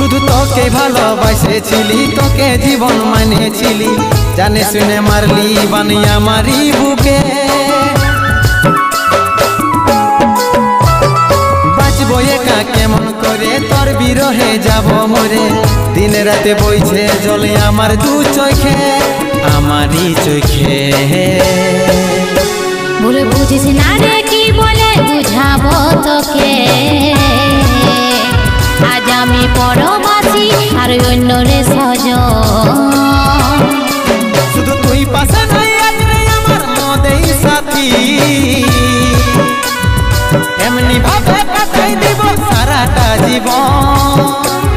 শুধু তোকে ভালোবাসেছিলি, তোকে জীবন মানেছিলি, জানে শুনে মারলি বানিয়া মারি বুকে। বাঁচবো একা কেমন করে, তোর বিরহে যাব মরে, দিন রাতে বইছে জলে আমার দু চোখে, আমারই চোখে। বলে বুঝিস না রে কি বলে বুঝাবো তোকে, আজ আমি পরবাসী আর অন্য রে সজন। শুধু তুই পাশে নাই আজ রে আমার মদেই সাথী, এমনি ভাবে কাটাই দিব সারাটা জীবন।